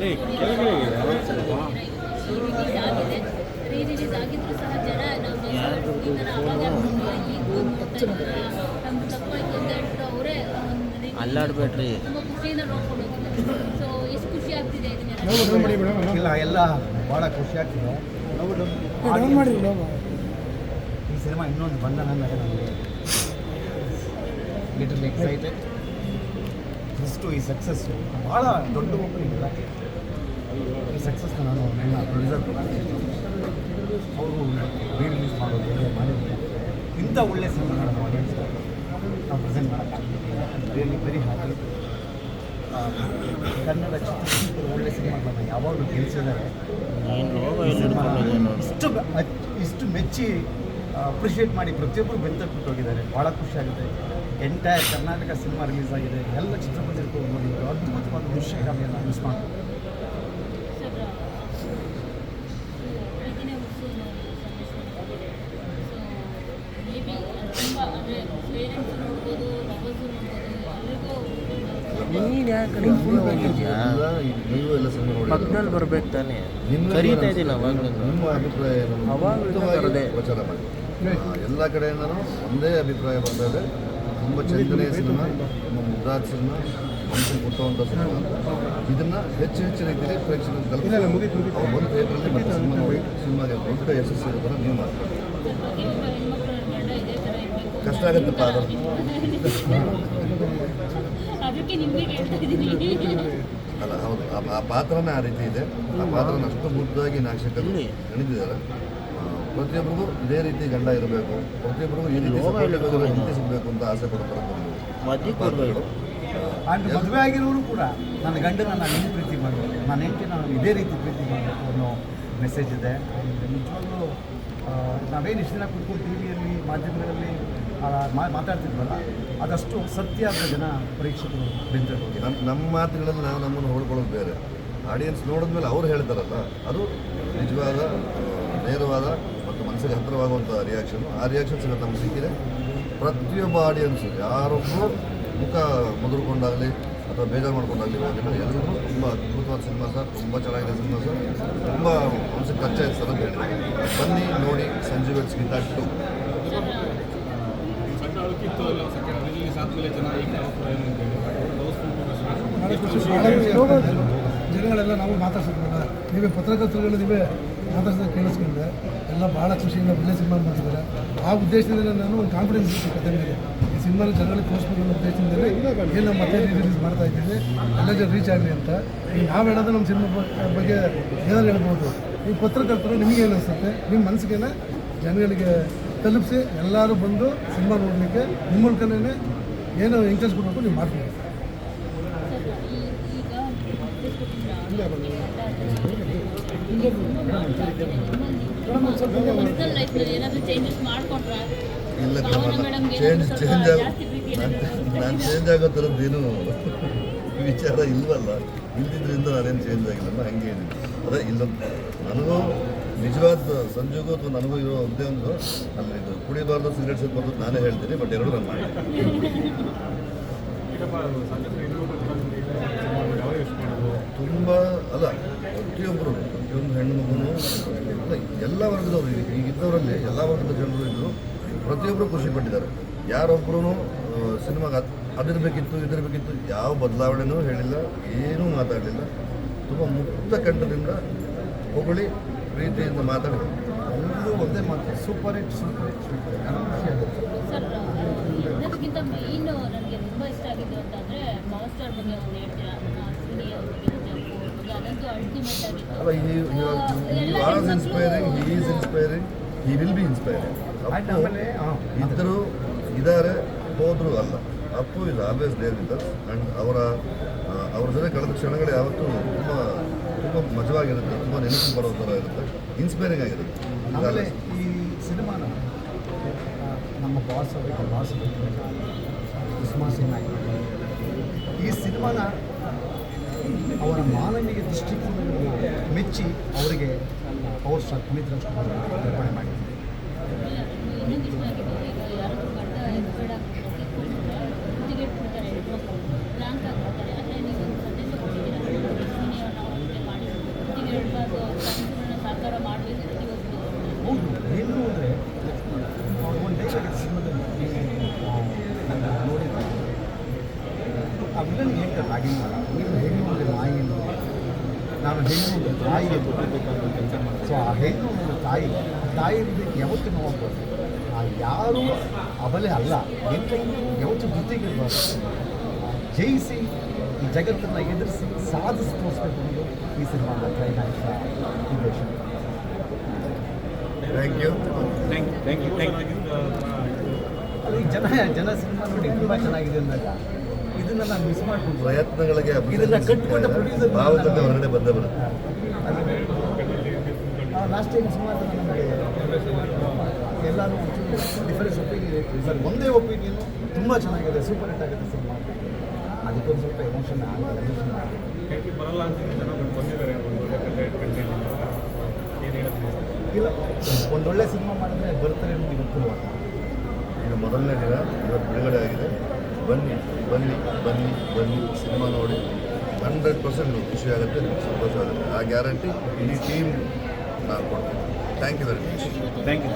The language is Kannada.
ರೀ ರಿಲೀಸ್ ಆಗಿದ್ರು ಸಹ ಜನ ನಾವು ಈ ಥರ ಅವಾಗ ನಮ್ಮ ತಪ್ಪಾಯ್ತು ಅಂತ ಹೇಳ್ಬಿಟ್ಟು ಅವರೇ ಅಲ್ಲಾಡ್ಬೇಡ್ರಿ ತುಂಬ ಖುಷಿಯಿಂದ ನೋಡ್ಕೊಂಡು ಹೋಗಿದ್ದಾರೆ. ಸೊ ಎಷ್ಟು ಖುಷಿ ಆಗ್ತಿದೆ ಇದನ್ನೆಲ್ಲ ಇಲ್ಲ ಎಲ್ಲ ಭಾಳ ಖುಷಿ ಆಗ್ತಿದೆ. ಈ ಸಿನಿಮಾ ಇನ್ನೊಂದು ಬಂಧನ ಅಂದರೆ ನನಗೆ ಲಿಟಲ್ ಎಕ್ಸೈಟೆಡ್. ಇಷ್ಟು ಈ ಸಕ್ಸಸ್ಸು ಭಾಳ ದೊಡ್ಡ ಓಪನಿಂಗ್ ಇಲ್ಲ. ಈ ಸಕ್ಸಸ್ನ ನಾನು ನನ್ನ ಪ್ರೊಡ್ಯೂಸರ್ ಅವರು ರೀ ರಿಲೀಸ್ ಮಾಡೋದು ಮಾಡಿದ್ರು. ಇಂಥ ಒಳ್ಳೆಯ ಸಿನಿಮಾ ನಮ್ಮ ಆಡಿಯನ್ಸ್ ನಾವು ಪ್ರೆಸೆಂಟ್ ಮಾಡೋಕ್ಕಾಗ್ತಿಲ್ಲ. Really very happy. ಕನ್ನಡ ಚಿತ್ರಗಳು ಒಳ್ಳೆ ಸಿನಿಮಾಗಳನ್ನ ಯಾವಾಗಲೂ ಗೆಲ್ಲಿಸಿದ್ದಾರೆ. ಇಷ್ಟು ಮೆಚ್ಚಿ ಅಪ್ರಿಷಿಯೇಟ್ ಮಾಡಿ ಪ್ರತಿಯೊಬ್ಬರು ಬೆಂತಟ್ಬಿಟ್ಟು ಹೋಗಿದ್ದಾರೆ. ಭಾಳ ಖುಷಿಯಾಗುತ್ತೆ. ಎಂಟೈರ್ ಕರ್ನಾಟಕ ಸಿನಿಮಾ ರಿಲೀಸ್ ಆಗಿದೆ. ಎಲ್ಲ ಚಿತ್ರಮಂದಿರಕ್ಕೂ ನೋಡಿದ್ರು. ಅದ್ಭುತವಾದ ದೃಶ್ಯಗಳನ್ನು ಮಿಸ್ ಮಾಡಿ ನೀನು ಯಾಕೆ ನೀವು ಎಲ್ಲ ಸಿನಿಮಾ ನೋಡಿ ಪಕ್ಕದಲ್ಲಿ ಬರ್ಬೇಕು ತಾನೇ. ನಿಮ್ಮ ಕರೀತಾ ಇದ್ದೀನಿ ಅವಾಗಲೂ. ನಿಮ್ಮ ಅಭಿಪ್ರಾಯ ಪ್ರಚಾರ ಮಾಡಿ. ಎಲ್ಲ ಕಡೆಯಿಂದನೂ ಒಂದೇ ಅಭಿಪ್ರಾಯ ಬರ್ತಾ ಇದೆ. ತುಂಬ ಚಂದನೆಯ ಸಿನಿಮಾ, ತುಂಬ ಮುದ್ದಾದ ಸಿನಿಮಾ, ಮನಸ್ಸಿಗೆ ಕೊಟ್ಟುವಂಥ ಸಿನಿಮಾ. ಇದನ್ನು ಹೆಚ್ಚು ರೀತಿಯಲ್ಲಿ ಪ್ರೇಕ್ಷಕರಿಗೆ ತಲುಪಿಸಿ ಅವ್ರು ಒಂದು ಥಿಯೇಟ್ರಲ್ಲಿ ಮತ್ತೆ ಸಿನಿಮಾ ನೋಡಿ ಸಿನಿಮಾಗೆ ದೊಡ್ಡ ಯಶಸ್ಸು ಇರೋ ಥರ ನೀವು ಮಾಡಿ. ಕಷ್ಟ ಆಗುತ್ತಪ್ಪ ಅದು. ಅಲ್ಲ ಹೌದು, ಆ ಪಾತ್ರನೇ ಆ ರೀತಿ ಇದೆ. ಆ ಪಾತ್ರನ ಅಷ್ಟು ಮುದ್ದಾಗಿ ನಾಕ್ಷಕರು ಎಣಿದಿದ್ದಾರೆ. ಪ್ರತಿಯೊಬ್ಬರಿಗೂ ಇದೇ ರೀತಿ ಗಂಡ ಇರಬೇಕು, ಪ್ರತಿಯೊಬ್ಬರಿಗೂ ಈ ರೀತಿ ಹಿಂದೆ ಸಿಗಬೇಕು ಅಂತ ಆಸೆ ಪಡ್ತಾರೆ. ಆ್ಯಂಡ್ ಮದುವೆ ಆಗಿರೋರು ಕೂಡ ನನ್ನ ಗಂಡನ ನಾನು ಇನ್ನೂ ಪ್ರೀತಿ ಮಾಡಬೇಕು, ನನ್ನ ಹೆಂಡತಿ ನಾನು ಇದೇ ರೀತಿ ಪ್ರೀತಿ ಮಾಡಬೇಕು ಅನ್ನೋ ಮೆಸೇಜ್ ಇದೆ. ನಿಜವಾಗ್ಲೂ ನಾವೇನು ಇಷ್ಟು ದಿನ ಕೂತ್ಕೊಂಡು ಟಿ ವಿಯಲ್ಲಿ ಮಾಧ್ಯಮಗಳಲ್ಲಿ ಮಾತಾಡ್ತಿದ್ವಲ್ಲ, ಅದಷ್ಟು ಸತ್ಯ ಅಂತ ಜನ ಪ್ರೇಕ್ಷಕರು ಬೆಂತೋಗಿ ನಮ್ಮ ಮಾತುಗಳಲ್ಲಿ ನಾವು ನಮ್ಮನ್ನು ಹೊಡ್ಕೊಳ್ಳೋದು ಬೇರೆ. ಆಡಿಯನ್ಸ್ ನೋಡಿದ್ಮೇಲೆ ಅವ್ರು ಹೇಳ್ತಾರಲ್ಲ, ಅದು ನಿಜವಾದ ನೇರವಾದ ಮತ್ತು ಮನಸ್ಸಿಗೆ ಹತ್ತಿರವಾಗುವಂಥ ರಿಯಾಕ್ಷನು. ಆ ರಿಯಾಕ್ಷನ್ಸ್ ನಮ್ಗೆ ಸಿಕ್ಕಿದೆ. ಪ್ರತಿಯೊಬ್ಬ ಆಡಿಯನ್ಸು ಯಾರೊಬ್ಬರು ಮುಖ ಮುದುರ್ಕೊಂಡಾಗಲಿ ಅಥವಾ ಬೇಜಾರು ಮಾಡ್ಕೊಂಡಾಗಲಿ ಹೋಗಿಲ್ಲ. ಎಲ್ಲರೂ ತುಂಬ ಅದ್ಭುತವಾದ ಸಿನಿಮಾ ಸರ್, ತುಂಬ ಚೆನ್ನಾಗಿದೆ ಸಿನಿಮಾ ಸರ್, ತುಂಬ ಮನಸ್ಸಿಗೆ ಟಚ್ ಆಯ್ತು ಸರ್ ಅಂತ ಹೇಳಿದ್ದಾರೆ. ಬನ್ನಿ ನೋಡಿ ಸಂಜು ವೆಟ್ಸ್ ಗೀತಾ 2. ಜನಗಳೆಲ್ಲ ನಾವು ಮಾತಾಡ್ಸೋದ್ರಲ್ಲ, ನೀವೇ ಪತ್ರಕರ್ತರುಗಳು ನೀವೇ ಮಾತಾಡ್ಸೋದು ಕೇಳಿಸ್ಕೊಂಡ್ರೆ ಎಲ್ಲ ಭಾಳ ಖುಷಿಯಿಂದ ಒಳ್ಳೆ ಸಿನಿಮಾ ಮಾಡಿದ್ದಾರೆ. ಆ ಉದ್ದೇಶದಿಂದ ನಾನು ಒಂದು ಕಾನ್ಫಿಡೆನ್ಸ್ ಇತ್ತು ಕತೆ ಮೇಲೆ. ಈ ಸಿನಿಮಾನ ಜನಗಳಿಗೆ ತೋರಿಸ್ಬೇಕು ಅನ್ನೋ ಉದ್ದೇಶದಿಂದಲೇ ಏನು ನಮ್ಮ ಮತ್ತೆ ರಿಲೀಸ್ ಮಾಡ್ತಾ ಇದ್ದೀವಿ, ಎಲ್ಲ ಜನ ರೀಚ್ ಆಗಲಿ ಅಂತ. ಈಗ ನಾವು ಹೇಳೋದು ನಮ್ಮ ಸಿನಿಮಾ ಬಗ್ಗೆ ಏನಾದ್ರು ಹೇಳ್ಬೋದು. ಈ ಪತ್ರಕರ್ತರು ನಿಮಗೆ ಏನು ಅನಿಸುತ್ತೆ, ನಿಮ್ಮ ಮನಸ್ಸಿಗೆ ಜನಗಳಿಗೆ ತಲುಪಿಸಿ ಎಲ್ಲರೂ ಬಂದು ಸಿನಿಮಾ ನೋಡಲಿಕ್ಕೆ ನಿಮ್ಮ ಮೂಲಕನೇ ಏನು ಎಂಕರೇಜ್ ಕೊಡಬೇಕು ನೀವು ಮಾಡ್ತೀವಿ. ಇಲ್ಲ ನಾನು ಚೇಂಜ್ ಆಗೋ ಥರದ್ದು ಏನು ವಿಚಾರ ಇಲ್ವಲ್ಲ. ಇಲ್ದಿದ್ದರಿಂದ ನಾನೇನು ಚೇಂಜ್ ಆಗಿಲ್ಲ, ಹಂಗೆ ಇದ್ದೀನಿ. ಅದೇ ಇಲ್ಲ, ನನಗೂ ನಿಜವಾದ ಸಂಜೆಗೂ ಅಥವಾ ನನಗೂ ಇರೋ ಒಂದೇ ಒಂದು, ಅಲ್ಲಿ ಇದು ಕುಡಿಬಾರ್ದು ಸಿಗರೇಟ್ ಸೇರ್ಬಾರ್ದು ನಾನೇ ಹೇಳ್ತೀನಿ, ಬಟ್ ಎರಡು ನಾನು ಮಾಡಿ ತುಂಬ ಅಲ್ಲ. ಪ್ರತಿಯೊಬ್ಬರು ಪ್ರತಿಯೊಂದು ಹೆಣ್ಣು ಮಗುನು ಎಲ್ಲ ವರ್ಗದವರು ಈಗಿದ್ದವರಲ್ಲಿ ಎಲ್ಲ ವರ್ಗದ ಜನರು ಇದ್ದರು. ಪ್ರತಿಯೊಬ್ಬರು ಖುಷಿ ಪಟ್ಟಿದ್ದಾರೆ. ಯಾರೊಬ್ಬರೂ ಸಿನಿಮಾಗೆ ಅದಿರಬೇಕಿತ್ತು ಇದಿರಬೇಕಿತ್ತು ಯಾವ ಬದಲಾವಣೆನೂ ಹೇಳಿಲ್ಲ, ಏನೂ ಮಾತಾಡಲಿಲ್ಲ. ತುಂಬ ಮುಕ್ತ ಕಂಠದಿಂದ ಹೊಗಳಿ ಪ್ರೀತಿಯಿಂದ ಮಾತಾಡಿದ್ರು. ಎಲ್ಲರೂ ಒಂದೇ ಮಾತು, super hit super hit super hit. Sir, ಎಲ್ಲದಕ್ಕಿಂತ ಮೇಯ್ನು ನನಗೆ ತುಂಬ ಇಷ್ಟ ಆಗಿದ್ದು ಅಂತಂದರೆ ಪವರ್ ಸ್ಟಾರ್ ಬಗ್ಗೆ ಅವ್ರು ಹೇಳ್ತೀರಾ, ಅದಂತೂ ಅಲ್ಟಿಮೇಟ್ ಆಗಿತ್ತು. Inspiring, he is inspiring, he will be inspiring. ಇದ್ದರು ಇದ್ದಾರೆ, ಹೋದರೂ ಅಲ್ಲ. Appu is always there with us. And ಅವ್ರ ಜೊತೆ ಕಳೆದ ಕ್ಷಣಗಳು ಯಾವತ್ತೂ ತುಂಬ ತುಂಬ ಮಜವಾಗಿರುತ್ತೆ, ತುಂಬ ನೆನಪು ಬರೋ ಥರ ಇರುತ್ತೆ, ಇನ್ಸ್ಪೈರಿಂಗ್ ಆಗಿರುತ್ತೆ. ಆಮೇಲೆ ಈ ಸಿನಿಮಾನ ನಮ್ಮ ಬಾಸ್ ಸುಷ್ಮಾ ಸೇನ್ ಆಗಿರ್ಬೋದು, ಈ ಸಿನಿಮಾನ ಅವರ ಮಾನವೀಯ ದೃಷ್ಟಿಕೋನವನ್ನು ಮೆಚ್ಚಿ ಅವರಿಗೆ ಪವರ್ ಸ್ಟಾರ್ ಪುನೀತ್ ರಾಜ್ಕುಮಾರ್ ನಿರ್ಮಾಣ ಮಾಡಿದ್ದಾರೆ. ನಾನು ಹೆಣ್ಣು ಒಂದು ತಾಯಿ ಸೊ ಆ ಹೆಣ್ಣು ಒಂದು ತಾಯಿ ಹೃದಯಕ್ಕೆ ಯಾವತ್ತೂ ನೋಡ್ಬೋದು ಯಾರೂ ಅಬಲೆ ಅಲ್ಲ ಹೆಣ್ಣು ಯಾವತ್ತೂ ಜೊತೆಗಿರ್ಬಾರ್ದು ಜಯಿಸಿ ಈ ಜಗತ್ತನ್ನು ಎದುರಿಸಿ ಸಾಧಿಸಿ ತೋರಿಸ್ಬೇಕು ಅನ್ನೋದು ಈ ಸಿನಿಮಾದ ಕ್ಲೈಮ್ಯಾಕ್ಸ್ ಉದ್ದೇಶ. Thank you. ಅದು ಈ ಜನ ಸಿನಿಮಾ ನೋಡಿ ತುಂಬ ಚೆನ್ನಾಗಿದೆ ಅಂದಾಗ ಇದನ್ನು ನಾನು ಮಿಸ್ ಮಾಡ್ಕೊಂಡು ಪ್ರಯತ್ನಗಳಿಗೆ ಇದನ್ನ ಕಟ್ಕೊಂಡ producer ಭಾವದಲ್ಲಿ ಹೊರಗಡೆ ಬಂದೇ ಬರುತ್ತೆ. ಲಾಸ್ಟ್ ಟೈಮ್ ಸುಮಾರು ನಮಗೆ ಎಲ್ಲರೂ ಡಿಫರೆನ್ಸ್ ಒಪಿನಿಯನ್ ಇತ್ತು ಸರ್. ಒಂದೇ ಒಪಿನಿಯನು ತುಂಬ ಚೆನ್ನಾಗಿದೆ, ಸೂಪರ್ ಹಿಟ್ ಆಗುತ್ತೆ ಸಿನಿಮಾ. ಅದಕ್ಕೊಂದು ಸ್ವಲ್ಪ ಎಮೋಷನ್ ಇಲ್ಲ, ಒಂದೊಳ್ಳೆ ಸಿನಿಮಾ ಮಾಡಿದ್ರೆ ಬರ್ತಾರೆ ಅನ್ನೋದು ಗೊತ್ತಿಲ್ಲ. ಇದು ಮೊದಲನೇ ದಿನ, ಇವತ್ತು ಬಿಡುಗಡೆ ಆಗಿದೆ. ಬನ್ನಿ ಸಿನಿಮಾ ನೋಡಿ 100% ಖುಷಿ ಆಗುತ್ತೆ, ನಿಮ್ಗೆ ಸಂತೋಷ ಆಗುತ್ತೆ. ಆ ಗ್ಯಾರಂಟಿ ಇಡೀ ಟೀಮ್ ನಾನು ಕೊಡ್ತೀನಿ. Thank you very much. Thank you.